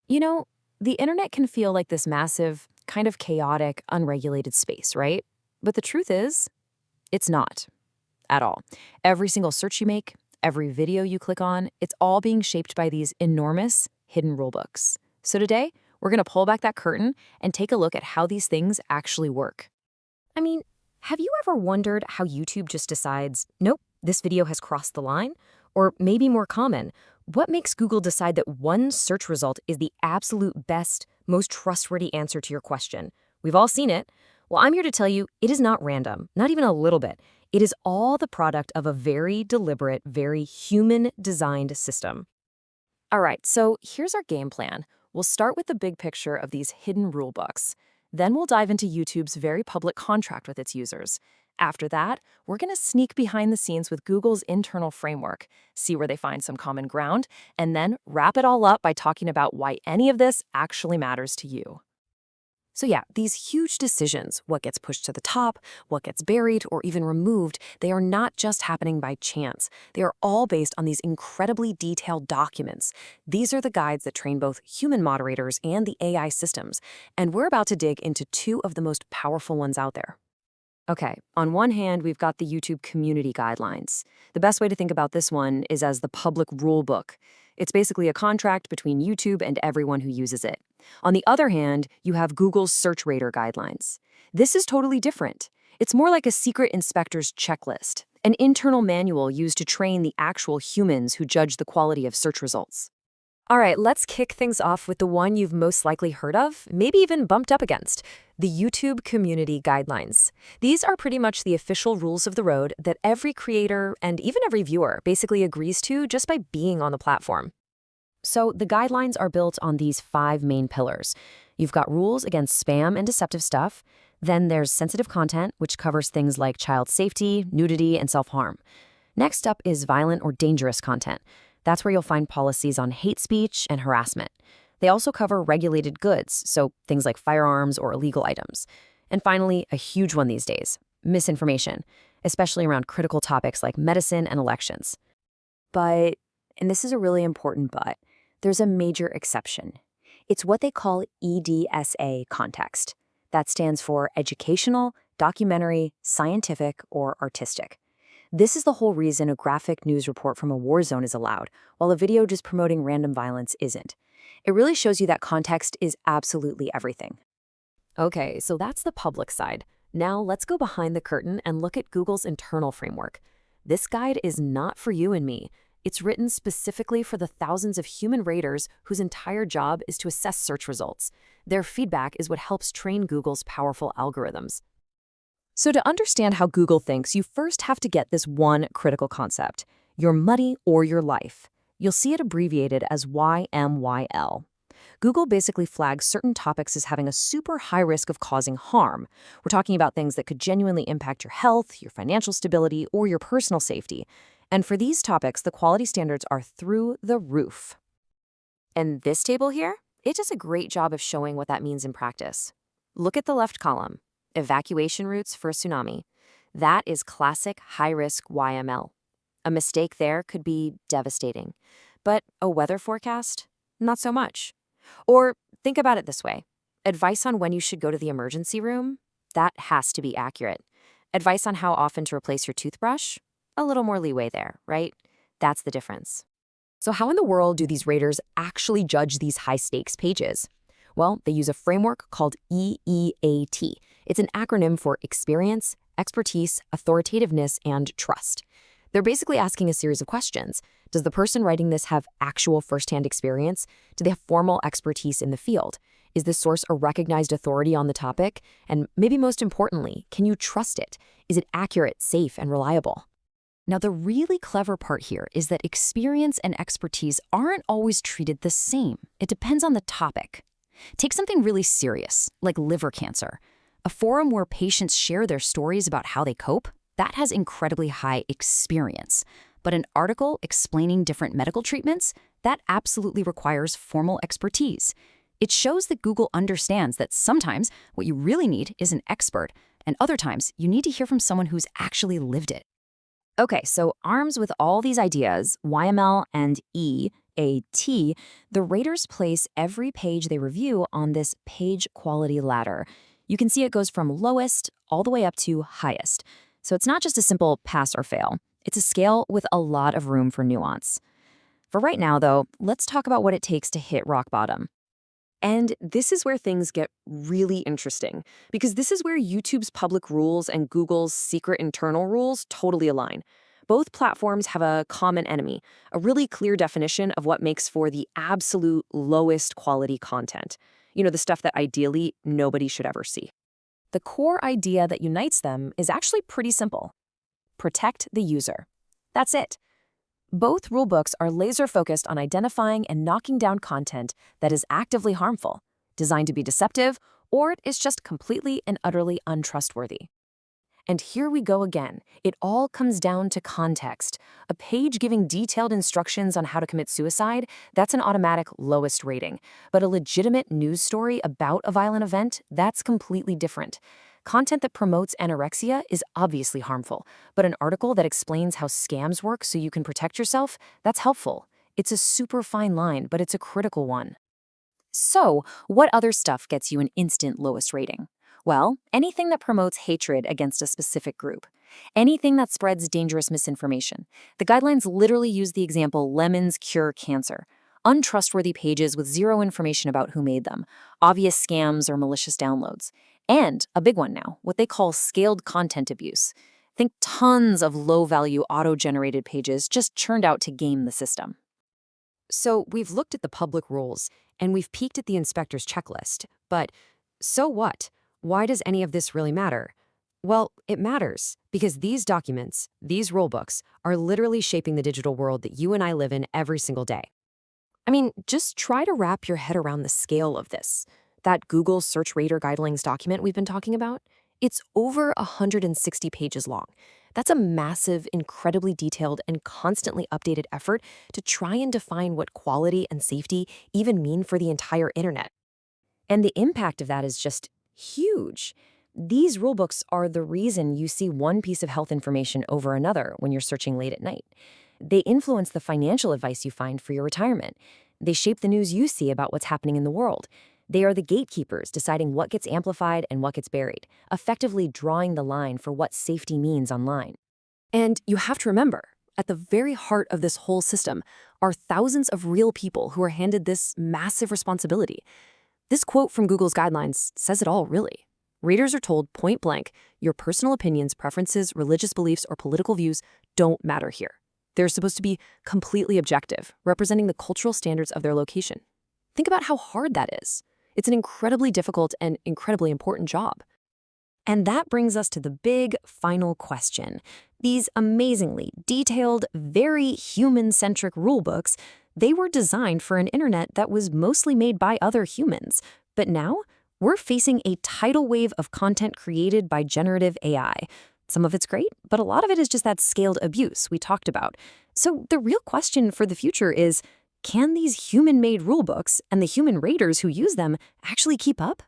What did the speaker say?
You know, the internet can feel like this massive, kind of chaotic, unregulated space, right? But the truth is, it's not at all. Every single search you make, every video you click on, it's all being shaped by these enormous hidden rulebooks. So today, we're going to pull back that curtain and take a look at how these things actually work. I mean, have you ever wondered how YouTube just decides, nope, this video has crossed the line? Or maybe more common, what makes Google decide that one search result is the absolute best, most trustworthy answer to your question? We've all seen it. Well, I'm here to tell you it is not random, not even a little bit. It is all the product of a very deliberate, very human-designed system. All right, so here's our game plan. We'll start with the big picture of these hidden rule books. Then we'll dive into YouTube's very public contract with its users. After that, we're going to sneak behind the scenes with Google's internal framework, see where they find some common ground, and then wrap it all up by talking about why any of this actually matters to you. So yeah, these huge decisions, what gets pushed to the top, what gets buried, or even removed, they are not just happening by chance. They are all based on these incredibly detailed documents. These are the guides that train both human moderators and the AI systems, and we're about to dig into two of the most powerful ones out there. Okay, on one hand, we've got the YouTube community guidelines. The best way to think about this one is as the public rule book. It's basically a contract between YouTube and everyone who uses it. On the other hand, you have Google's search rater guidelines. This is totally different. It's more like a secret inspector's checklist, an internal manual used to train the actual humans who judge the quality of search results. All right, let's kick things off with the one you've most likely heard of, maybe even bumped up against, the YouTube Community Guidelines. These are pretty much the official rules of the road that every creator and even every viewer basically agrees to just by being on the platform. So the guidelines are built on these 5 main pillars. You've got rules against spam and deceptive stuff. Then there's sensitive content, which covers things like child safety, nudity, and self-harm. Next up is violent or dangerous content. That's where you'll find policies on hate speech and harassment. They also cover regulated goods, so things like firearms or illegal items. And finally, a huge one these days, misinformation, especially around critical topics like medicine and elections. But, and this is a really important but, there's a major exception. It's what they call EDSA context. That stands for educational, documentary, scientific, or artistic. This is the whole reason a graphic news report from a war zone is allowed, while a video just promoting random violence isn't. It really shows you that context is absolutely everything. Okay, so that's the public side. Now let's go behind the curtain and look at Google's internal framework. This guide is not for you and me. It's written specifically for the thousands of human raters whose entire job is to assess search results. Their feedback is what helps train Google's powerful algorithms. So to understand how Google thinks, you first have to get this one critical concept, your money or your life. You'll see it abbreviated as YMYL. Google basically flags certain topics as having a super high risk of causing harm. We're talking about things that could genuinely impact your health, your financial stability, or your personal safety. And for these topics, the quality standards are through the roof. And this table here, it does a great job of showing what that means in practice. Look at the left column. Evacuation routes for a tsunami. That is classic high-risk YML. A mistake there could be devastating. But a weather forecast? Not so much. Or think about it this way. Advice on when you should go to the emergency room? That has to be accurate. Advice on how often to replace your toothbrush? A little more leeway there, right? That's the difference. So how in the world do these raters actually judge these high-stakes pages? Well, they use a framework called EEAT. It's an acronym for experience, expertise, authoritativeness, and trust. They're basically asking a series of questions. Does the person writing this have actual firsthand experience? Do they have formal expertise in the field? Is the source a recognized authority on the topic? And maybe most importantly, can you trust it? Is it accurate, safe, and reliable? Now, the really clever part here is that experience and expertise aren't always treated the same. It depends on the topic. Take something really serious, like liver cancer. A forum where patients share their stories about how they cope, that has incredibly high experience. But an article explaining different medical treatments, that absolutely requires formal expertise. It shows that Google understands that sometimes what you really need is an expert, and other times you need to hear from someone who's actually lived it. Okay, so armed with all these ideas, YML and E the raters place every page they review on this page quality ladder. You can see it goes from lowest all the way up to highest. So it's not just a simple pass or fail. It's a scale with a lot of room for nuance. For right now, though, let's talk about what it takes to hit rock bottom. And this is where things get really interesting, because this is where YouTube's public rules and Google's secret internal rules totally align. Both platforms have a common enemy, a really clear definition of what makes for the absolute lowest quality content. The stuff that ideally nobody should ever see. The core idea that unites them is actually pretty simple. Protect the user. That's it. Both rulebooks are laser-focused on identifying and knocking down content that is actively harmful, designed to be deceptive, or is just completely and utterly untrustworthy. And here we go again. It all comes down to context. A page giving detailed instructions on how to commit suicide, that's an automatic lowest rating. But a legitimate news story about a violent event, that's completely different. Content that promotes anorexia is obviously harmful, but an article that explains how scams work so you can protect yourself, that's helpful. It's a super fine line, but it's a critical one. So, what other stuff gets you an instant lowest rating? Well, anything that promotes hatred against a specific group. Anything that spreads dangerous misinformation. The guidelines literally use the example lemons cure cancer. Untrustworthy pages with zero information about who made them. Obvious scams or malicious downloads. And a big one now, what they call scaled content abuse. Think tons of low-value auto-generated pages just churned out to game the system. So we've looked at the public rules, and we've peeked at the inspector's checklist. But so what? Why does any of this really matter? Well, it matters because these documents, these rulebooks, are literally shaping the digital world that you and I live in every single day. I mean, just try to wrap your head around the scale of this. That Google Search Rater Guidelines document we've been talking about, it's over 160 pages long. That's a massive, incredibly detailed, and constantly updated effort to try and define what quality and safety even mean for the entire internet. And the impact of that is just huge. These rulebooks are the reason you see one piece of health information over another when you're searching late at night. They influence the financial advice you find for your retirement. They shape the news you see about what's happening in the world. They are the gatekeepers deciding what gets amplified and what gets buried, effectively drawing the line for what safety means online. And you have to remember, at the very heart of this whole system are thousands of real people who are handed this massive responsibility. This quote from Google's guidelines says it all, really. Readers are told point blank, your personal opinions, preferences, religious beliefs, or political views don't matter here. They're supposed to be completely objective, representing the cultural standards of their location. Think about how hard that is. It's an incredibly difficult and incredibly important job. And that brings us to the big final question. These amazingly detailed, very human-centric rulebooks, they were designed for an internet that was mostly made by other humans. But now, we're facing a tidal wave of content created by generative AI. Some of it's great, but a lot of it is just that scaled abuse we talked about. So the real question for the future is, can these human-made rulebooks and the human raters who use them actually keep up?